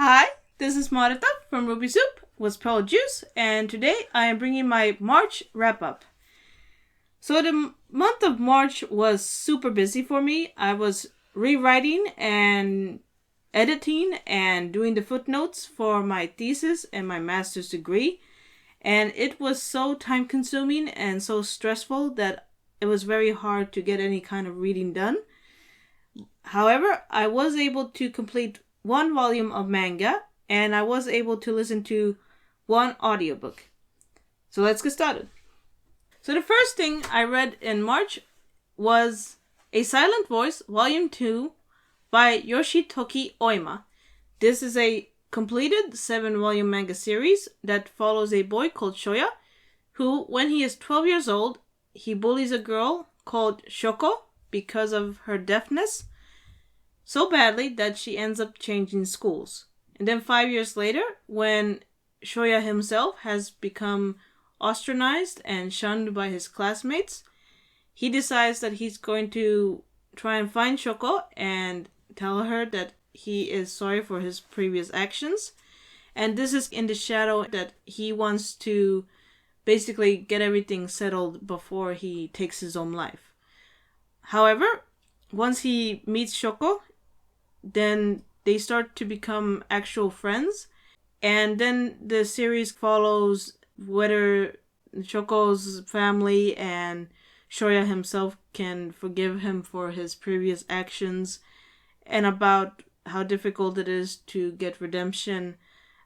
Hi, this is Marita from Ruby Soup with Pearl Juice, and today I am bringing my March wrap-up. So the month of March was super busy for me. I was rewriting and editing and doing the footnotes for my thesis and my master's degree, and it was so time-consuming and so stressful that it was very hard to get any kind of reading done. However, I was able to complete one volume of manga, and I was able to listen to one audiobook. So let's get started. So the first thing I read in March was A Silent Voice, Volume 2 by Shisui Ouma. This is a completed 7-volume manga series that follows a boy called Shoya, who, when he is 12 years old, he bullies a girl called Shoko because of her deafness so badly that she ends up changing schools. And then 5 years later, when Shoya himself has become ostracized and shunned by his classmates, he decides that he's going to try and find Shoko and tell her that he is sorry for his previous actions. And this is in the shadow that he wants to basically get everything settled before he takes his own life. However, once he meets Shoko, then they start to become actual friends. And then the series follows whether Shoko's family and Shoya himself can forgive him for his previous actions, and about how difficult it is to get redemption,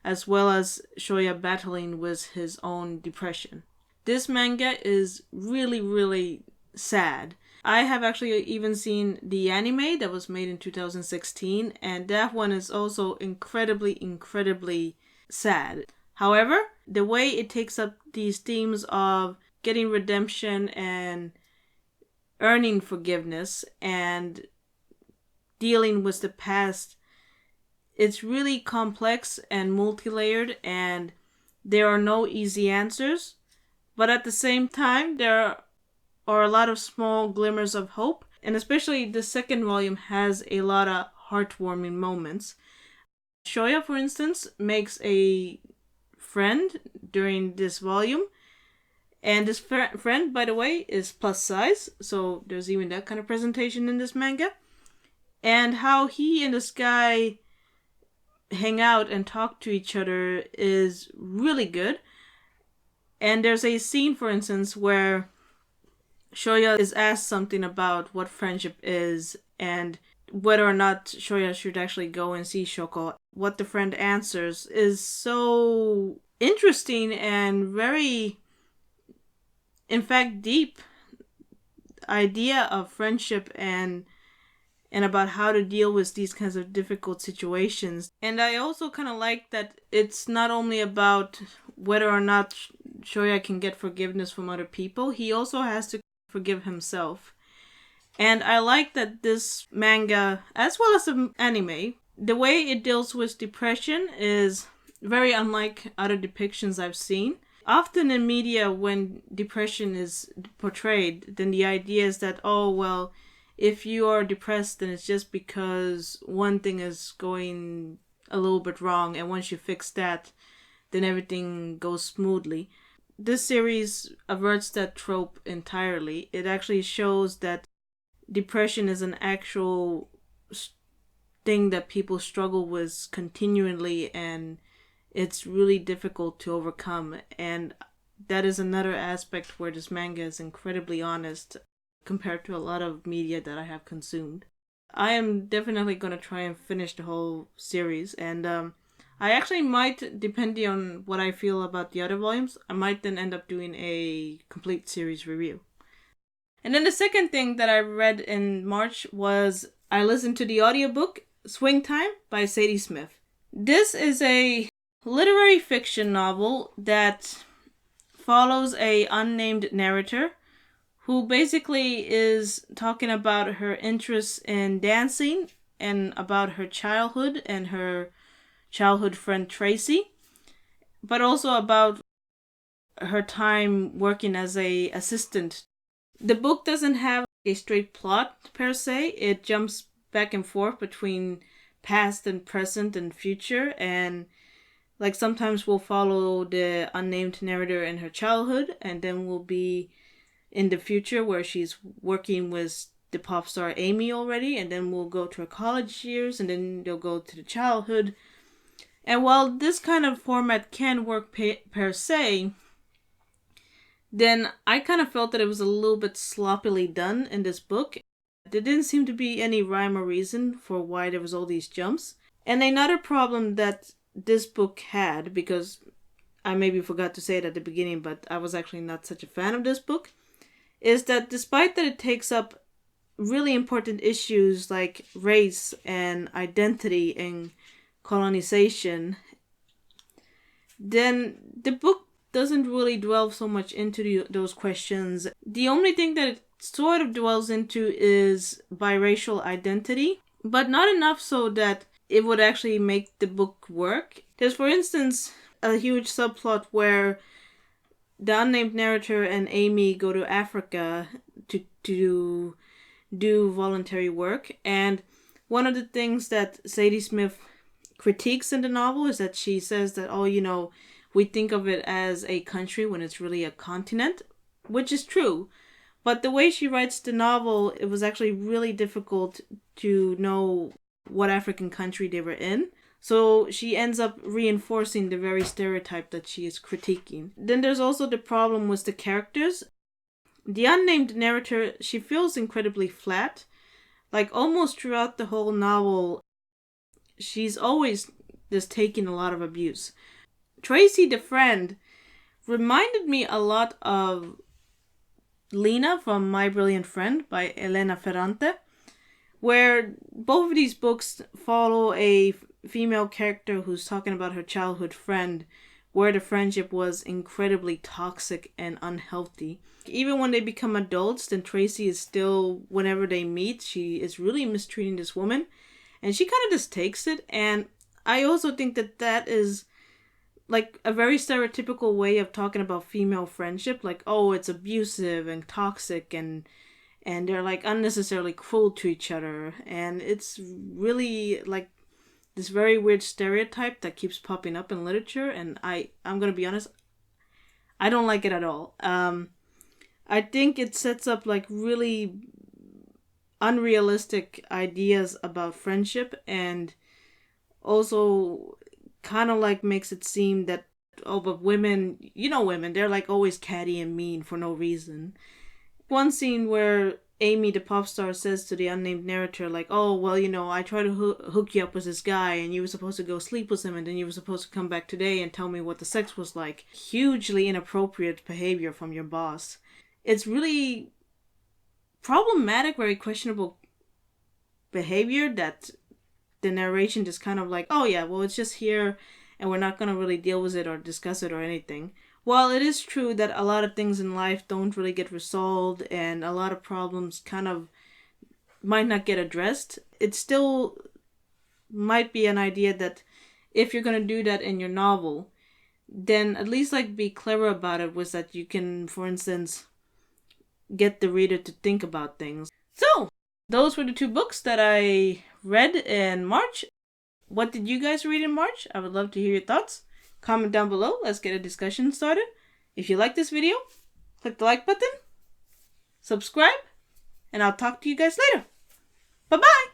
as well as Shoya battling with his own depression. This manga is really, really sad. I have actually even seen the anime that was made in 2016, and that one is also incredibly, incredibly sad. However, the way it takes up these themes of getting redemption and earning forgiveness and dealing with the past, it's really complex and multi-layered, and there are no easy answers. But at the same time, there are a lot of small glimmers of hope, and especially the second volume has a lot of heartwarming moments. Shoya, for instance, makes a friend during this volume, and this friend, by the way, is plus size, so there's even that kind of presentation in this manga. And how he and this guy hang out and talk to each other is really good. And there's a scene, for instance, where Shoya is asked something about what friendship is and whether or not Shoya should actually go and see Shoko. What the friend answers is so interesting and very, in fact, deep idea of friendship and about how to deal with these kinds of difficult situations. And I also kind of like that it's not only about whether or not Shoya can get forgiveness from other people, he also has to forgive himself. And I like that this manga, as well as the anime, the way it deals with depression is very unlike other depictions I've seen. Often in media, when depression is portrayed, then the idea is that, oh, well, if you are depressed, then it's just because one thing is going a little bit wrong, and once you fix that, then everything goes smoothly. This series averts that trope entirely. It actually shows that depression is an actual thing that people struggle with continually, and it's really difficult to overcome. And that is another aspect where this manga is incredibly honest compared to a lot of media that I have consumed. I am definitely going to try and finish the whole series, and I actually might, depending on what I feel about the other volumes, I might then end up doing a complete series review. And then the second thing that I read in March was I listened to the audiobook Swing Time by Sadie Smith. This is a literary fiction novel that follows a unnamed narrator who basically is talking about her interests in dancing and about her childhood and her childhood friend Tracy, but also about her time working as a assistant. The book doesn't have a straight plot per se. It jumps back and forth between past and present and future, and like sometimes we'll follow the unnamed narrator in her childhood, and then we'll be in the future where she's working with the pop star Amy already, and then we'll go to her college years, and then they'll go to the childhood. And while this kind of format can work per se, then I kind of felt that it was a little bit sloppily done in this book. There didn't seem to be any rhyme or reason for why there was all these jumps. And another problem that this book had, because I maybe forgot to say it at the beginning, but I was actually not such a fan of this book, is that despite that it takes up really important issues like race and identity and colonization, then the book doesn't really dwell so much into those questions. The only thing that it sort of dwells into is biracial identity, but not enough so that it would actually make the book work. There's, for instance, a huge subplot where the unnamed narrator and Amy go to Africa to do voluntary work, and one of the things that Sadie Smith critiques in the novel is that she says that, oh, you know, we think of it as a country when it's really a continent, which is true. But the way she writes the novel, it was actually really difficult to know what African country they were in. So she ends up reinforcing the very stereotype that she is critiquing. Then there's also the problem with the characters. The unnamed narrator, she feels incredibly flat. Like almost throughout the whole novel, she's always just taking a lot of abuse. Tracy Defriend reminded me a lot of Lena from My Brilliant Friend by Elena Ferrante, where both of these books follow a female character who's talking about her childhood friend, where the friendship was incredibly toxic and unhealthy. Even when they become adults, then Tracy is still, whenever they meet, she is really mistreating this woman, and she kind of just takes it. And I also think that that is like a very stereotypical way of talking about female friendship, like, oh, it's abusive and toxic, and they're like unnecessarily cruel to each other, and it's really like this very weird stereotype that keeps popping up in literature, and I'm gonna be honest, I don't like it at all. I think it sets up like really unrealistic ideas about friendship, and also kind of like makes it seem that, oh, but women, you know, women, they're like always catty and mean for no reason. One scene where Amy, the pop star, says to the unnamed narrator, like, oh, well, you know, I tried to hook you up with this guy, and you were supposed to go sleep with him, and then you were supposed to come back today and tell me what the sex was like. Hugely inappropriate behavior from your boss. It's really problematic, very questionable behavior that the narration just kind of like, oh yeah, well, it's just here, and we're not going to really deal with it or discuss it or anything. While it is true that a lot of things in life don't really get resolved, and a lot of problems kind of might not get addressed, it still might be an idea that if you're going to do that in your novel, then at least like be clever about it, was that you can, for instance, get the reader to think about things. So, those were the two books that I read in March. What did you guys read in March? I would love to hear your thoughts. Comment down below. Let's get a discussion started. If you like this video, click the like button, subscribe, and I'll talk to you guys later. Bye-bye!